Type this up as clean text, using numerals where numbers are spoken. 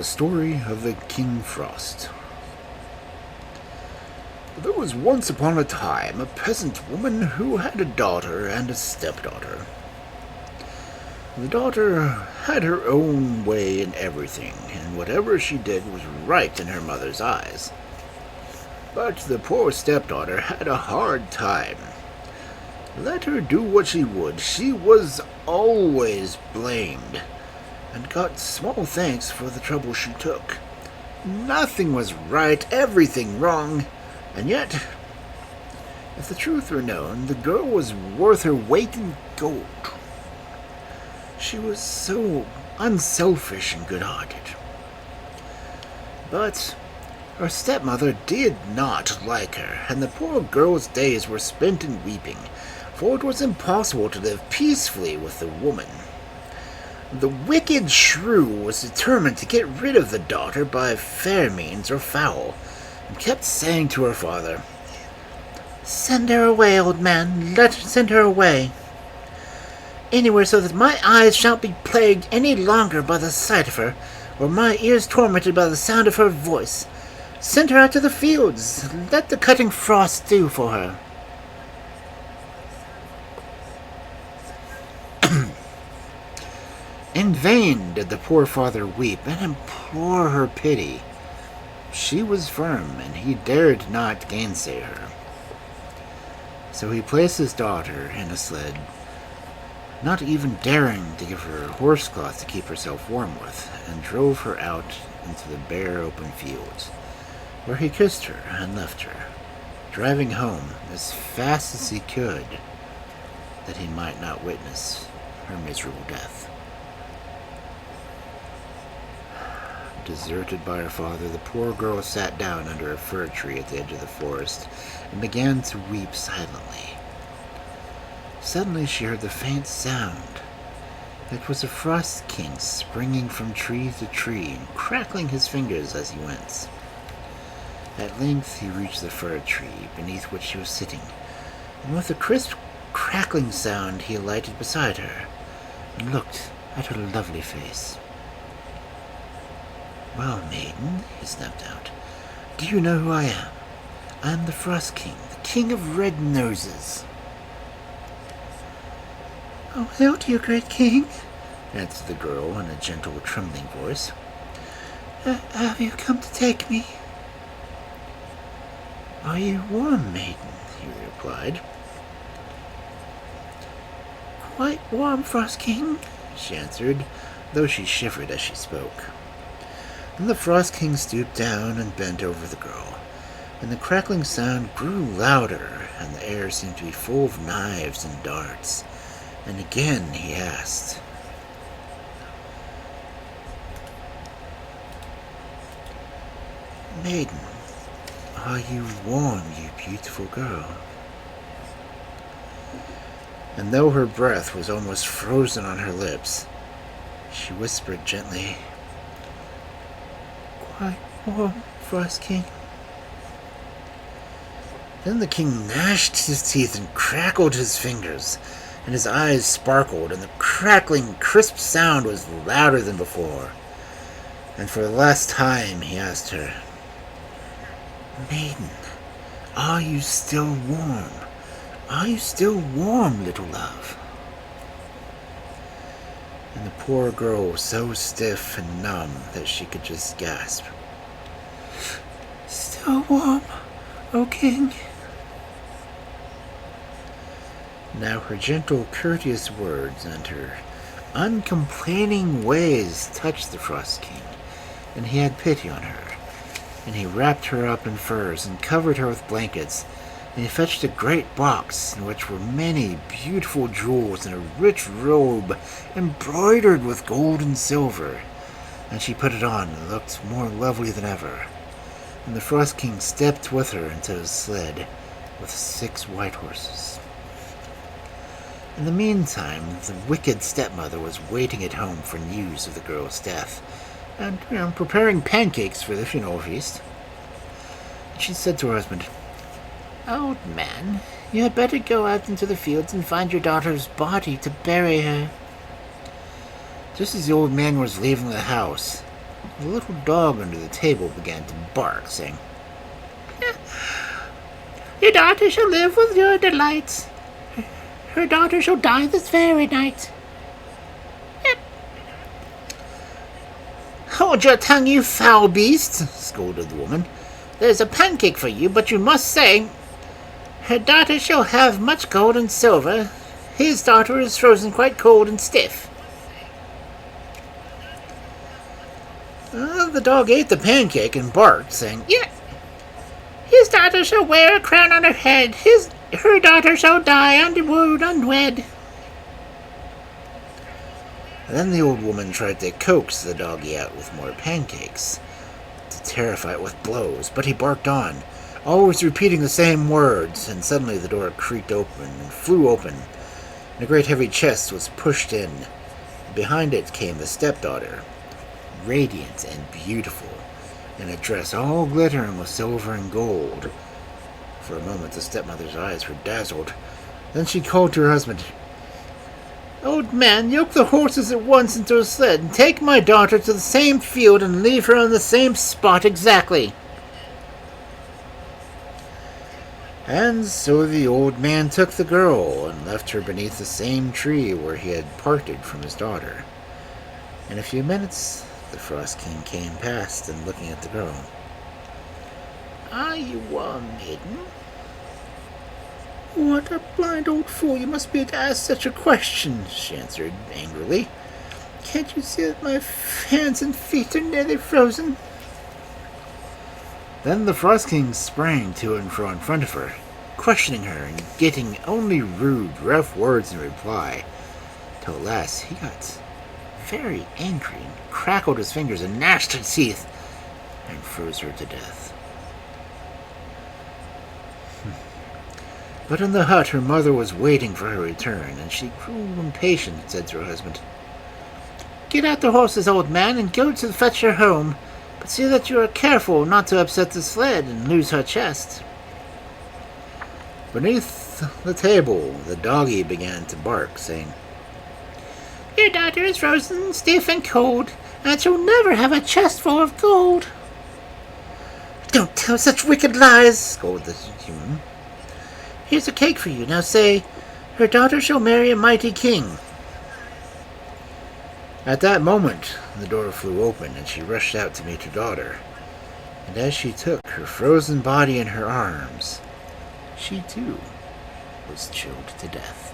The Story of the King Frost. There was once upon a time a peasant woman who had a daughter and a stepdaughter. The daughter had her own way in everything, and whatever she did was right in her mother's eyes. But the poor stepdaughter had a hard time. Let her do what she would, she was always blamed, and got small thanks for the trouble she took. Nothing was right, everything wrong, and yet, if the truth were known, the girl was worth her weight in gold. She was so unselfish and good-hearted. But her stepmother did not like her, and the poor girl's days were spent in weeping, for it was impossible to live peacefully with the woman. The wicked shrew was determined to get rid of the daughter by fair means or foul, and kept saying to her father, "Send her away, old man, send her away. Anywhere so that my eyes shan't be plagued any longer by the sight of her, or my ears tormented by the sound of her voice. Send her out to the fields, let the cutting frost do for her." In vain did the poor father weep and implore her pity. She was firm, and he dared not gainsay her. So he placed his daughter in a sled, not even daring to give her horsecloth to keep herself warm with, and drove her out into the bare open fields, where he kissed her and left her, driving home as fast as he could, that he might not witness her miserable death. Deserted by her father, the poor girl sat down under a fir tree at the edge of the forest and began to weep silently. Suddenly she heard the faint sound. It was a frost king springing from tree to tree and crackling his fingers as he went. At length he reached the fir tree beneath which she was sitting, and with a crisp crackling sound he alighted beside her and looked at her lovely face. "Well, maiden," he snapped out, "do you know who I am? I am the Frost King, the King of Red Noses." "Oh, hail to you, great king," answered the girl in a gentle, trembling voice. "Have you come to take me?" "Are you warm, maiden?" he replied. "Quite warm, Frost King," she answered, though she shivered as she spoke. Then the Frost King stooped down and bent over the girl, and the crackling sound grew louder, and the air seemed to be full of knives and darts. And again he asked, "Maiden, are you warm, you beautiful girl?" And though her breath was almost frozen on her lips, she whispered gently, "Quite warm, Frost King." Then the king gnashed his teeth and crackled his fingers, and his eyes sparkled, and the crackling, crisp sound was louder than before. And for the last time he asked her, "Maiden, are you still warm? Are you still warm, little love?" And the poor girl was so stiff and numb that she could just gasp, "Still warm, O king?" Now her gentle, courteous words and her uncomplaining ways touched the Frost King, and he had pity on her, and he wrapped her up in furs and covered her with blankets, and he fetched a great box in which were many beautiful jewels and a rich robe embroidered with gold and silver, and she put it on and looked more lovely than ever. And the Frost King stepped with her into his sled with 6 white horses. In the meantime, the wicked stepmother was waiting at home for news of the girl's death, and preparing pancakes for the funeral feast. She said to her husband, "Old man, you had better go out into the fields and find your daughter's body to bury her." Just as the old man was leaving the house, The little dog under the table began to bark, saying, "Your daughter shall live with your delights. Her daughter shall die this very night." "Hold your tongue, you foul beast," scolded the woman. "There's a pancake for you, but you must say, 'Her daughter shall have much gold and silver. His daughter is frozen quite cold and stiff.'" The dog ate the pancake and barked, saying, "Yeah, his daughter shall wear a crown on her head. Her daughter shall die unwed." Then the old woman tried to coax the doggy out with more pancakes, to terrify it with blows, but he barked on, always repeating the same words, and suddenly the door creaked open and flew open, and a great heavy chest was pushed in. Behind it came the stepdaughter, radiant and beautiful, in a dress all glittering with silver and gold. For a moment the stepmother's eyes were dazzled. Then she called to her husband, "Old man, yoke the horses at once into a sled, and take my daughter to the same field and leave her on the same spot exactly." And so the old man took the girl and left her beneath the same tree where he had parted from his daughter. In a few minutes, the Frost King came past and looking at the girl. "Are you a maiden?" "What a blind old fool you must be to ask such a question," she answered angrily. "Can't you see that my hands and feet are nearly frozen?" Then the Frost King sprang to and fro in front of her, questioning her and getting only rude, rough words in reply, till at last he got very angry and crackled his fingers and gnashed his teeth and froze her to death. But in the hut her mother was waiting for her return, and she grew impatient and said to her husband, "Get out the horses, old man, and go to fetch her home, but see that you are careful not to upset the sled and lose her chest." Beneath the table the doggy began to bark, saying, "Your daughter is frozen, stiff, and cold, and she'll never have a chest full of gold." "Don't tell such wicked lies," scolded the human. "Here's a cake for you. Now say, 'Her daughter shall marry a mighty king.'" At that moment, the door flew open, and she rushed out to meet her daughter. And as she took her frozen body in her arms, she too was chilled to death.